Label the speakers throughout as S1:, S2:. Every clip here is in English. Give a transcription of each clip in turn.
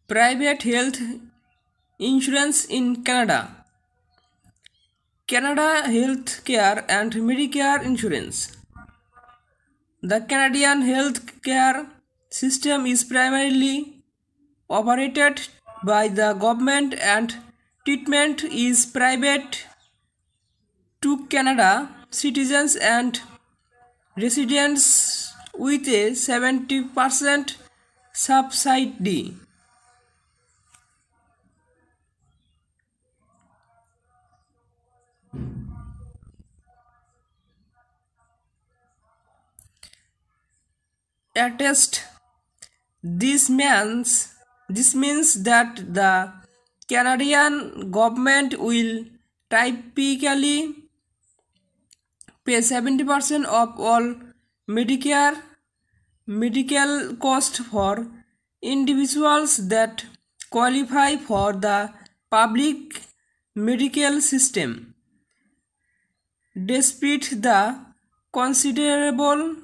S1: Private health insurance in Canada. Canada Health Care and Medicare Insurance. The Canadian health care system is primarily operated by the government and treatment is private to Canada citizens and residents with a 70% subsidy. Attest this means that the Canadian government will typically pay 70% of all Medicare medical cost for individuals that qualify for the public medical system. Despite the considerable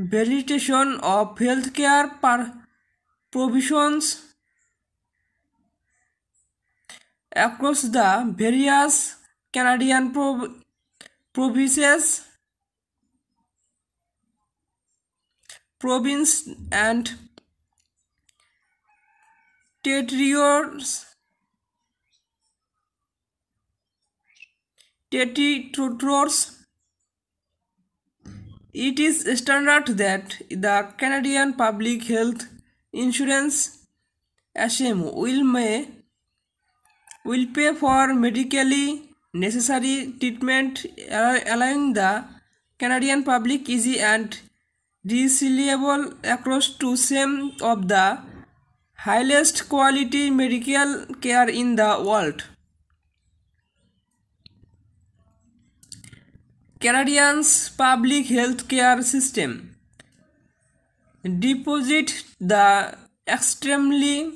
S1: variation of healthcare provisions across the various Canadian provinces, province and territories, it is standard that the Canadian Public Health Insurance ASHM will pay for medically necessary treatment, allowing the Canadian public easy and reliable access to some of the highest quality medical care in the world. Canadians' public health care system deposit the extremely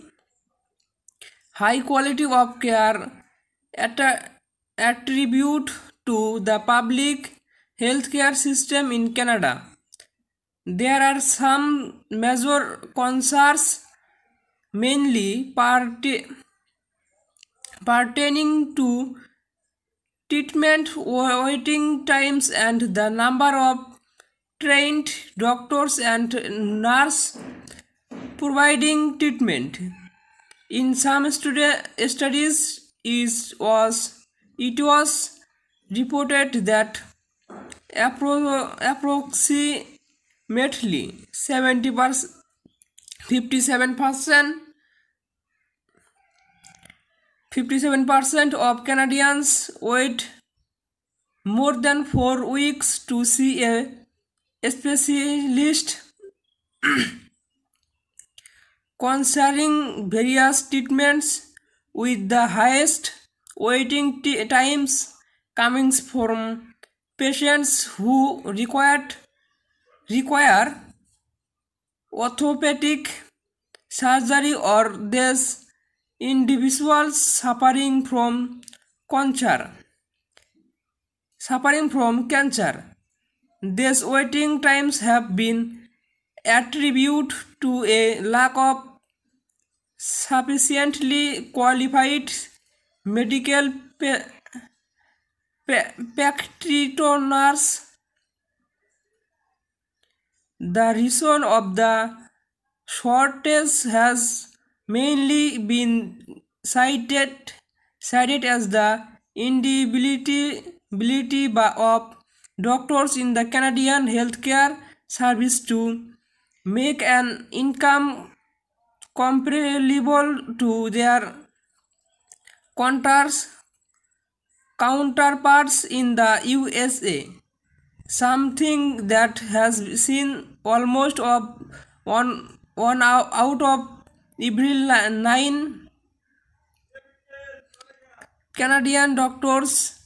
S1: high quality of care attribute to the public healthcare system in Canada. There are some major concerns, mainly pertaining to treatment waiting times and the number of trained doctors and nurses providing treatment. In some studies, it was reported that approximately 57% of Canadians wait more than 4 weeks to see a specialist concerning various treatments, with the highest waiting times coming from patients who require orthopedic surgery or these individuals suffering from cancer. These waiting times have been attributed to a lack of sufficiently qualified medical practitioners. The reason of the shortage has mainly been cited as the inability of doctors in the Canadian healthcare service to make an income comparable to their counterparts in the USA, something that has seen almost one out of every 9 Canadian doctors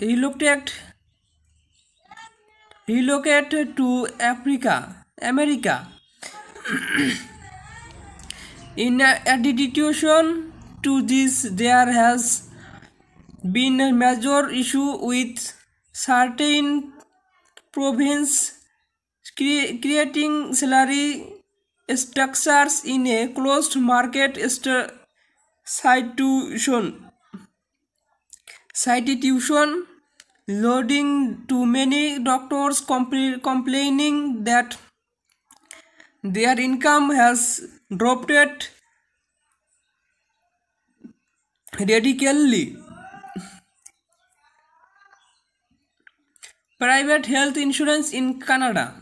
S1: relocate to America. In addition to this, there has been a major issue with certain provinces creating salary structures in a closed market situation, leading to many doctors complaining that their income has dropped radically. Private health insurance in Canada.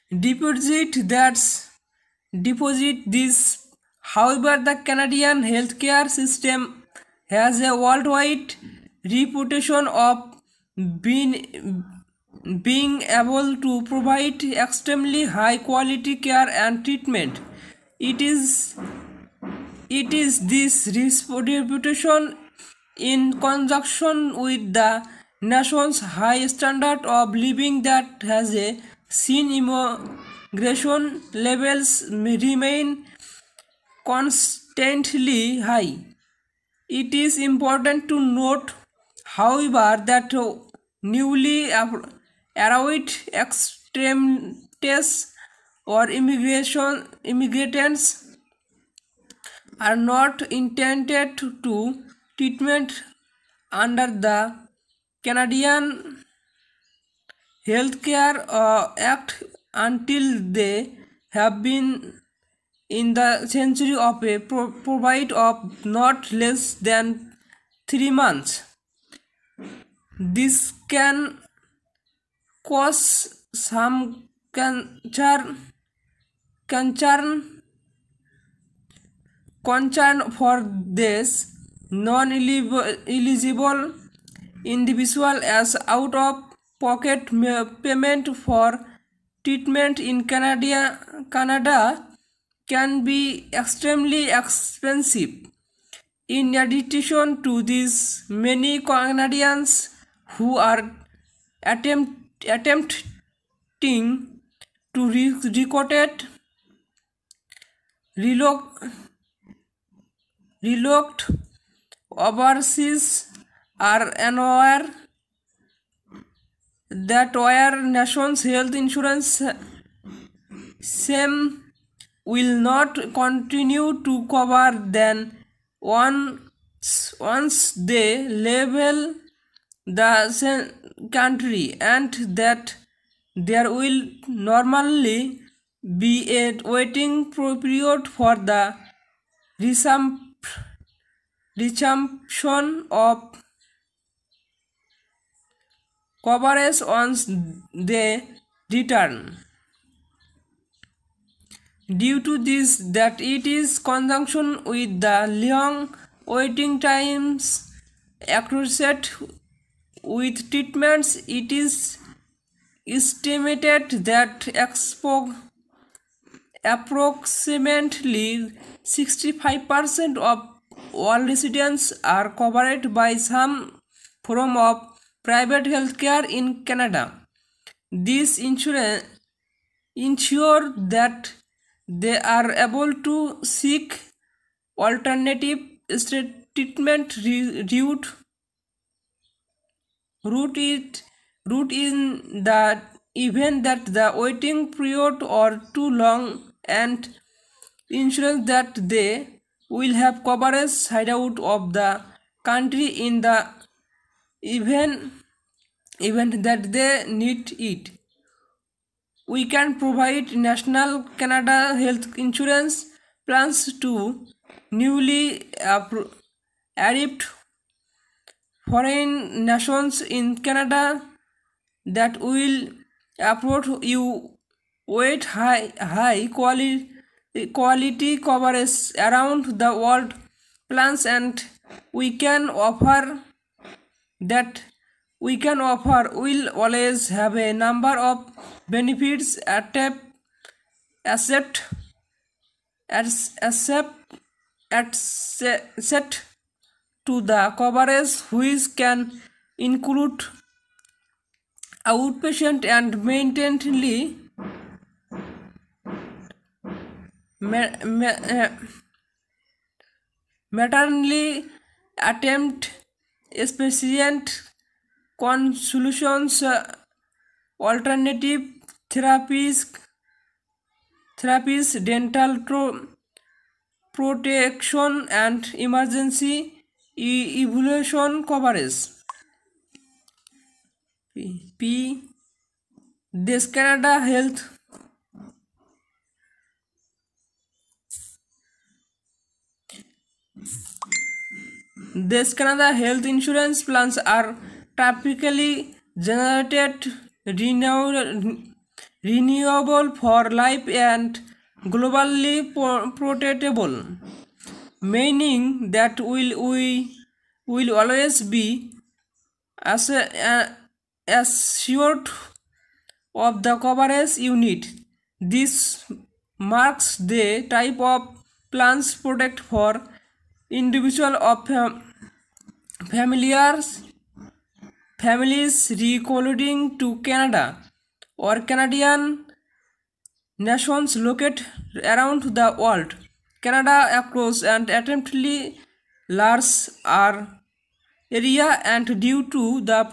S1: Deposit this. However, the Canadian healthcare system has a worldwide reputation of being able to provide extremely high quality care and treatment. It is this reputation, in conjunction with the nation's high standard of living, that has seen immigration levels remain constantly high. It is important to note, however, that newly arrived extremists or immigrants are not intended to treatment under the Canadian Healthcare Act until they have been in the century of a provide of not less than 3 months. This can cause some concern for this non-eligible individual, as out-of-pocket payment for treatment in Canada can be extremely expensive. In addition to this, many Canadians who are attempting to relocate overseas are unaware that our nation's health insurance same will not continue to cover them once they level the country, and that there will normally be a waiting period for the resumption of coverage once they return. Due to this, that it is conjunction with the long waiting times associated with treatments, it is estimated that approximately 65% of all residents are covered by some form of private health care in Canada. This ensure that they are able to seek alternative treatment route in the event that the waiting period or too long, and ensure that they will have coverage hideout of the country in the event that they need it. We can provide National Canada Health Insurance plans to newly arrived foreign nations in Canada that will approach you with high quality coverage around the world plans, and we can offer will always have a number of benefits accept to the coverage, which can include outpatient and maternally attempt patient consultations, alternative therapies, therapies, dental protection, and emergency evaluation coverage. P. This Canada Health This Canada health insurance plans are typically generated renewable for life and globally portable, meaning that we will always be assured of the coverage you need. This marks the type of plans protect for individual of familiars families relocating to Canada or Canadian nations located around the world. Canada across and attemptedly large are area and due to the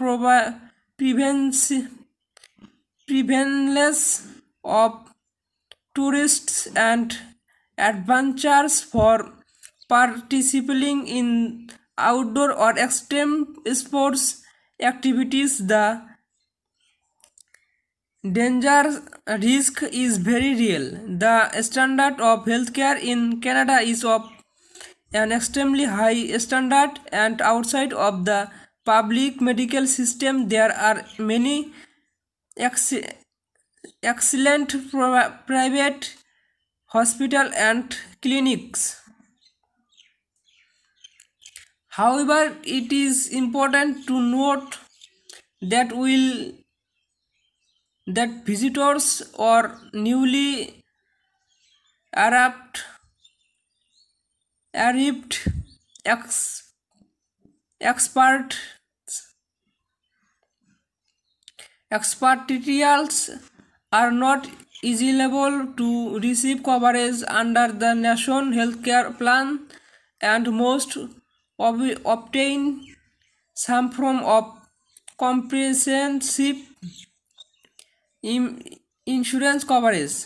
S1: prevalence of tourists and adventurers for participating in outdoor or extreme sports activities, the danger risk is very real. The standard of healthcare in Canada is of an extremely high standard, and outside of the public medical system there are many excellent private hospital and clinics. However, it is important to note that visitors or newly arrived expert expatriates are not eligible to receive coverage under the national healthcare plan, and most obtain some form of comprehensive insurance coverage.